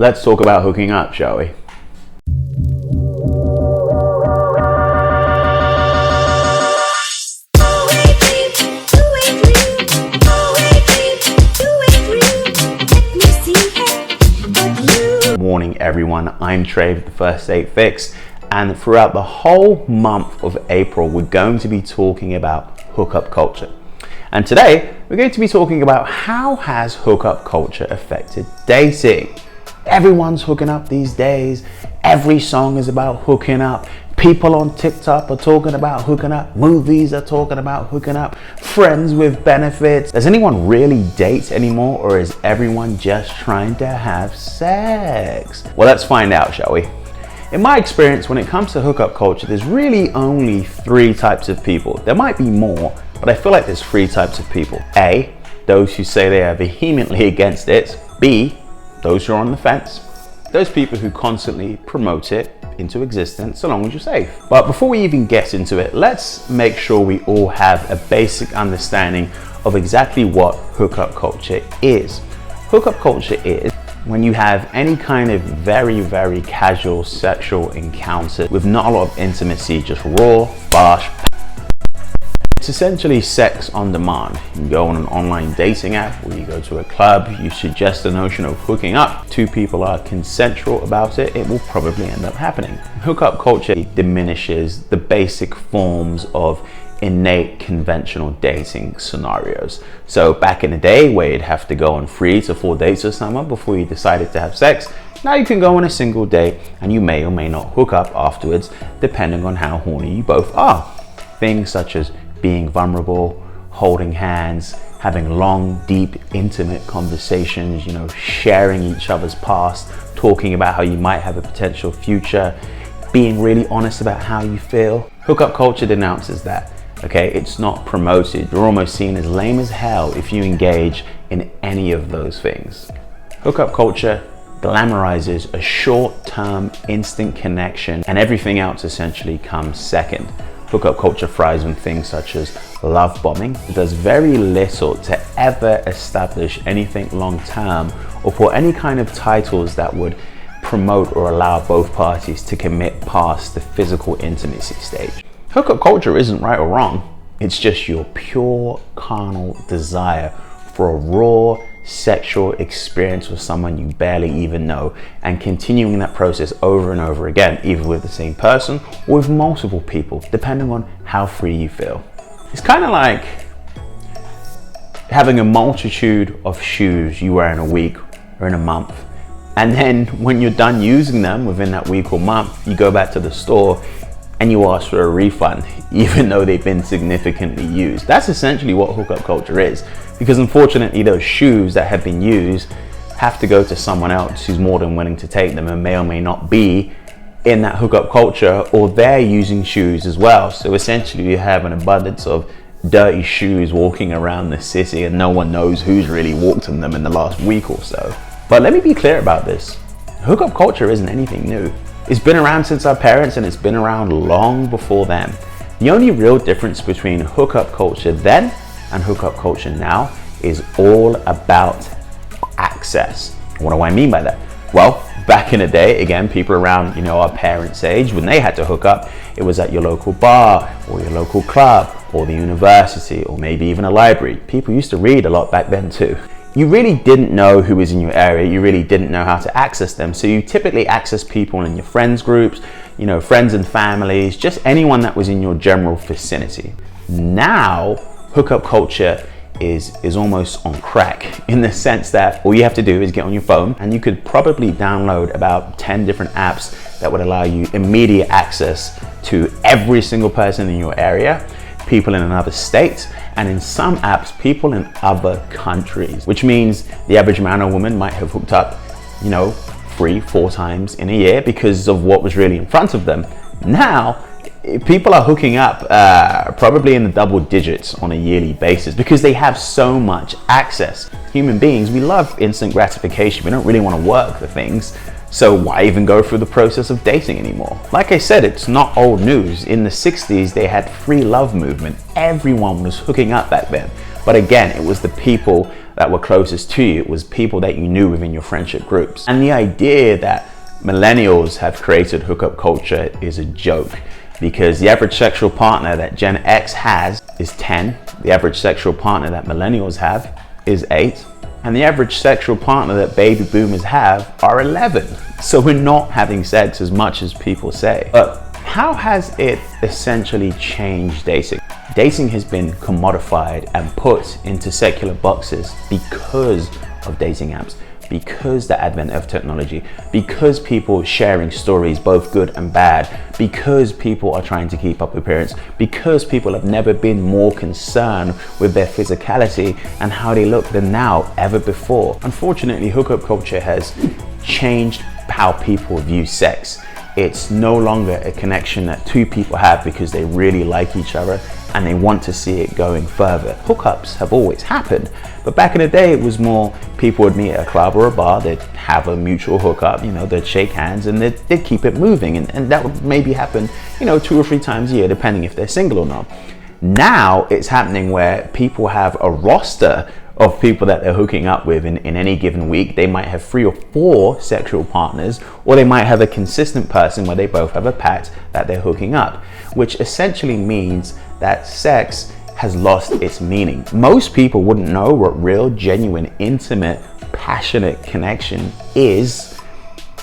let's talk about hooking up, shall we? Morning everyone, I'm Trey with the First Date Fix, and throughout the whole month of April we're going to be talking about hookup culture. And today we're going to be talking about how has hookup culture affected dating. Everyone's hooking up these days. Every song is about hooking up. People on TikTok are talking about hooking up. Movies are talking about hooking up. Friends with benefits. Does anyone really date anymore, or is everyone just trying to have sex? Well, let's find out, shall we? In my experience, when it comes to hookup culture, there's really only three types of people. There might be more, but I feel like there's three types of people. A, those who say they are vehemently against it. B, those who are on the fence. Those people who constantly promote it into existence so long as you're safe. But before we even get into it, let's make sure we all have a basic understanding of exactly what hookup culture is. Hookup culture is when you have any kind of very casual sexual encounter with not a lot of intimacy, just raw, fast. It's essentially sex on demand. You can go on an online dating app, or you go to a club, you suggest the notion of hooking up. Two people are consensual about it, it will probably end up happening. Hookup culture diminishes the basic forms of innate conventional dating scenarios. So back in the day where you'd have to go on 3 to 4 dates with someone before you decided to have sex, now you can go on a single date and you may or may not hook up afterwards depending on how horny you both are. Things such as being vulnerable, holding hands, having long, deep, intimate conversations, sharing each other's past, talking about how you might have a potential future, being really honest about how you feel. Hookup culture denounces that, okay? It's not promoted. You're almost seen as lame as hell if you engage in any of those things. Hookup culture glamorizes a short-term instant connection, and everything else essentially comes second. Hookup culture thrives on things such as love bombing. It does very little to ever establish anything long term or for any kind of titles that would promote or allow both parties to commit past the physical intimacy stage. Hookup culture isn't right or wrong. It's just your pure carnal desire for a raw sexual experience with someone you barely even know, and continuing that process over and over again, either with the same person or with multiple people, depending on how free you feel. It's kind of like having a multitude of shoes you wear in a week or in a month, and then when you're done using them within that week or month, you go back to the store and you ask for a refund, even though they've been significantly used. That's essentially what hookup culture is, because unfortunately those shoes that have been used have to go to someone else who's more than willing to take them and may or may not be in that hookup culture, or they're using shoes as well. So essentially you have an abundance of dirty shoes walking around the city and no one knows who's really walked in them in the last week or so. But let me be clear about this. Hookup culture isn't anything new. It's been around since our parents, and it's been around long before them. The only real difference between hookup culture then and hookup culture now is all about access. What do I mean by that? Well, back in the day, again, people around our parents' age, when they had to hook up, it was at your local bar or your local club or the university or maybe even a library. People used to read a lot back then too. You really didn't know who was in your area. You really didn't know how to access them. So you typically access people in your friends groups, friends and families, just anyone that was in your general vicinity. Now, hookup culture is almost on crack, in the sense that all you have to do is get on your phone and you could probably download about 10 different apps that would allow you immediate access to every single person in your area, people in another state, and in some apps, people in other countries, which means the average man or woman might have hooked up, 3-4 times in a year because of what was really in front of them. Now, people are hooking up probably in the double digits on a yearly basis because they have so much access. Human beings, we love instant gratification. We don't really want to work for things. So why even go through the process of dating anymore? Like I said, it's not old news. In the 60s, they had free love movement. Everyone was hooking up back then. But again, it was the people that were closest to you. It was people that you knew within your friendship groups. And the idea that millennials have created hookup culture is a joke, because the average sexual partner that Gen X has is 10. The average sexual partner that millennials have is 8. And the average sexual partner that baby boomers have are 11. So we're not having sex as much as people say. But how has it essentially changed dating? Dating has been commodified and put into secular boxes because of dating apps, because the advent of technology, because people sharing stories, both good and bad, because people are trying to keep up appearance, because people have never been more concerned with their physicality and how they look than now ever before. Unfortunately, hookup culture has changed how people view sex. It's no longer a connection that two people have because they really like each other and they want to see it going further. Hookups have always happened, but back in the day it was more people would meet at a club or a bar, they'd have a mutual hookup, they'd shake hands and they'd keep it moving, and that would maybe happen 2 or 3 times a year depending if they're single or not. Now it's happening where people have a roster of people that they're hooking up with in any given week. They might have 3 or 4 sexual partners, or they might have a consistent person where they both have a pact that they're hooking up, which essentially means that sex has lost its meaning. Most people wouldn't know what real, genuine, intimate, passionate connection is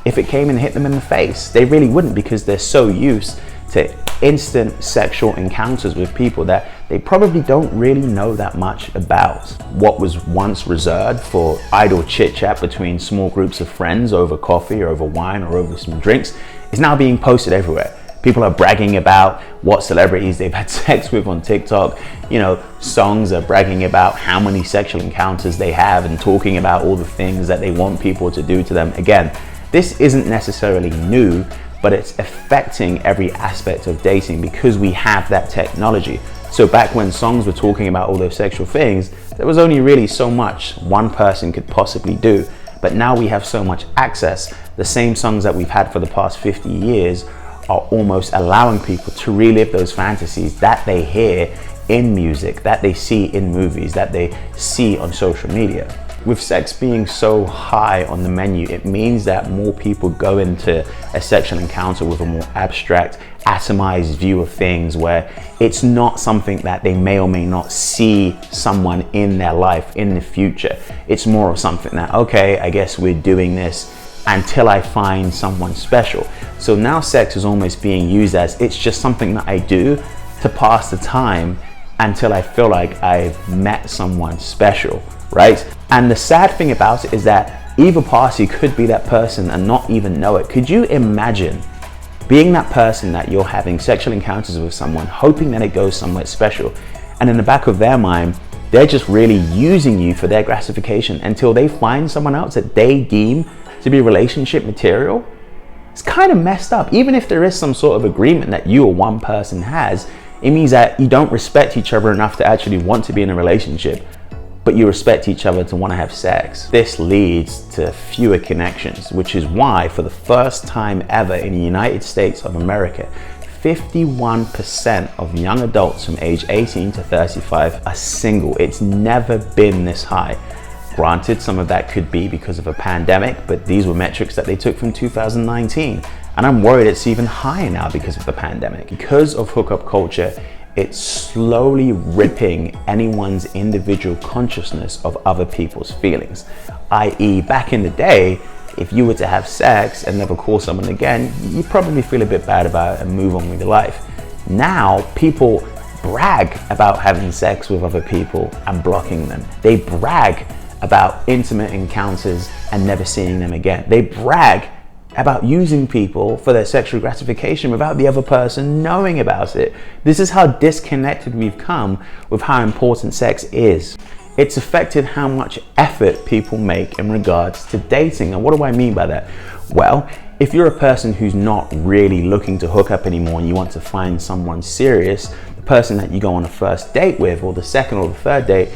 if it came and hit them in the face. They really wouldn't, because they're so used to instant sexual encounters with people that they probably don't really know that much about. What was once reserved for idle chit chat between small groups of friends over coffee or over wine or over some drinks is now being posted everywhere. People are bragging about what celebrities they've had sex with on TikTok. Songs are bragging about how many sexual encounters they have and talking about all the things that they want people to do to them. Again, this isn't necessarily new, but it's affecting every aspect of dating because we have that technology. So back when songs were talking about all those sexual things, there was only really so much one person could possibly do. But now we have so much access. The same songs that we've had for the past 50 years are almost allowing people to relive those fantasies that they hear in music, that they see in movies, that they see on social media. With sex being so high on the menu, it means that more people go into a sexual encounter with a more abstract, atomized view of things, where it's not something that they may or may not see someone in their life in the future. It's more of something that, okay, I guess we're doing this until I find someone special. So now sex is almost being used as, it's just something that I do to pass the time until I feel like I've met someone special, right? And the sad thing about it is that either party could be that person and not even know it. Could you imagine being that person that you're having sexual encounters with someone, hoping that it goes somewhere special, and in the back of their mind, they're just really using you for their gratification until they find someone else that they deem to be relationship material? It's kind of messed up. Even if there is some sort of agreement that you or one person has, it means that you don't respect each other enough to actually want to be in a relationship, but you respect each other to want to have sex. This leads to fewer connections, which is why for the first time ever in the United States of America, 51% of young adults from age 18 to 35 are single. It's never been this high. Granted, some of that could be because of a pandemic, but these were metrics that they took from 2019. And I'm worried it's even higher now because of the pandemic. Because of hookup culture, it's slowly ripping anyone's individual consciousness of other people's feelings. i.e., back in the day, if you were to have sex and never call someone again, you'd probably feel a bit bad about it and move on with your life. Now, people brag about having sex with other people and blocking them. They brag about intimate encounters and never seeing them again. They brag about using people for their sexual gratification without the other person knowing about it. This is how disconnected we've come with how important sex is. It's affected how much effort people make in regards to dating. And what do I mean by that? Well, if you're a person who's not really looking to hook up anymore and you want to find someone serious, the person that you go on a first date with, or the second or the third date,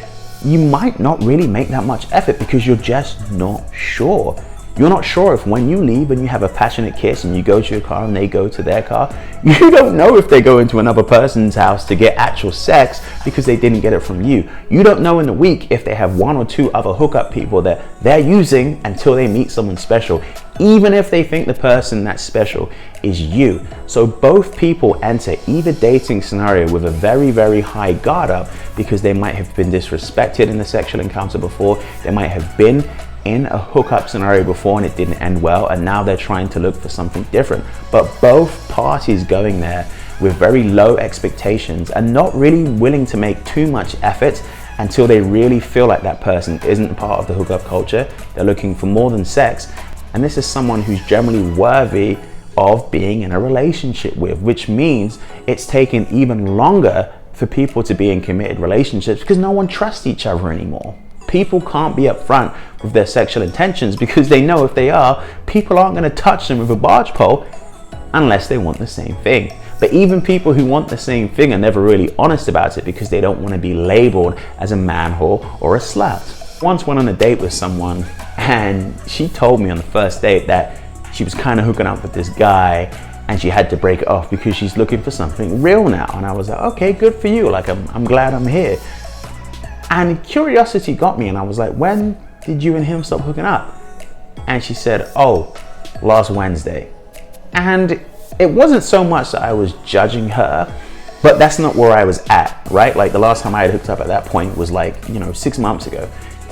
you might not really make that much effort because you're just not sure. You're not sure if when you leave and you have a passionate kiss and you go to your car and they go to their car, you don't know if they go into another person's house to get actual sex because they didn't get it from you. You don't know in the week if they have 1 or 2 other hookup people that they're using until they meet someone special, even if they think the person that's special is you. So both people enter either dating scenario with a very, very high guard up because they might have been disrespected in the sexual encounter before, they might have been in a hookup scenario before and it didn't end well, and now they're trying to look for something different. But both parties going there with very low expectations and not really willing to make too much effort until they really feel like that person isn't part of the hookup culture. They're looking for more than sex, and this is someone who's generally worthy of being in a relationship with, which means it's taken even longer for people to be in committed relationships because no one trusts each other anymore. People can't be upfront with their sexual intentions because they know if they are, people aren't going to touch them with a barge pole unless they want the same thing. But even people who want the same thing are never really honest about it because they don't want to be labeled as a man whore or a slut. Once went on a date with someone and she told me on the first date that she was kind of hooking up with this guy and she had to break it off because she's looking for something real now. And I was like, okay, good for you. Like, I'm glad I'm here. And curiosity got me and I was like, when did you and him stop hooking up? And she said, oh, last Wednesday. And it wasn't so much that I was judging her, but that's not where I was at, right? Like the last time I had hooked up at that point was like, 6 months ago.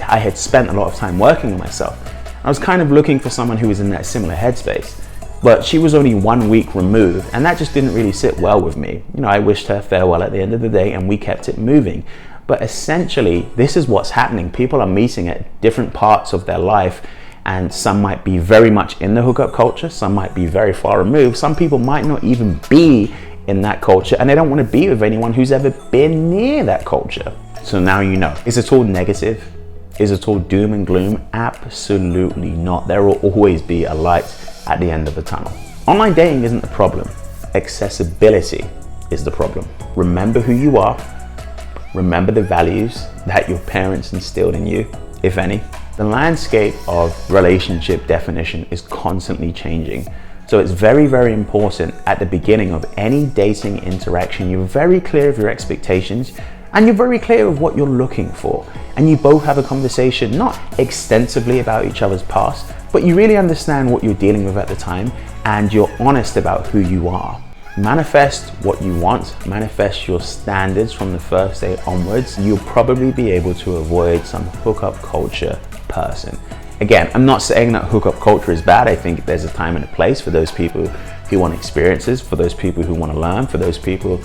I had spent a lot of time working on myself. I was kind of looking for someone who was in that similar headspace, but she was only 1 week removed and that just didn't really sit well with me. I wished her farewell at the end of the day and we kept it moving. But essentially, this is what's happening. People are meeting at different parts of their life, and some might be very much in the hookup culture, some might be very far removed, some people might not even be in that culture, and they don't want to be with anyone who's ever been near that culture. So now you know. Is it all negative? Is it all doom and gloom? Absolutely not. There will always be a light at the end of the tunnel. Online dating isn't the problem. Accessibility is the problem. Remember who you are. Remember the values that your parents instilled in you, if any. The landscape of relationship definition is constantly changing. So it's very, very important at the beginning of any dating interaction, you're very clear of your expectations and you're very clear of what you're looking for. And you both have a conversation, not extensively about each other's past, but you really understand what you're dealing with at the time and you're honest about who you are. Manifest what you want, manifest your standards from the first date onwards. You'll probably be able to avoid some hookup culture person. Again, I'm not saying that hookup culture is bad. I think there's a time and a place for those people who want experiences, for those people who want to learn, for those people,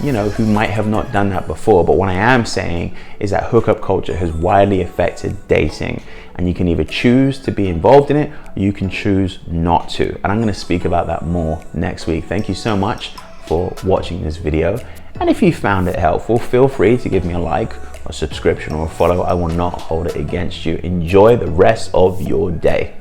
who might have not done that before. But what I am saying is that hookup culture has widely affected dating, and you can either choose to be involved in it or you can choose not to. And I'm going to speak about that more next week. Thank you so much for watching this video. And if you found it helpful, feel free to give me a like, a subscription, or a follow. I will not hold it against you. Enjoy the rest of your day.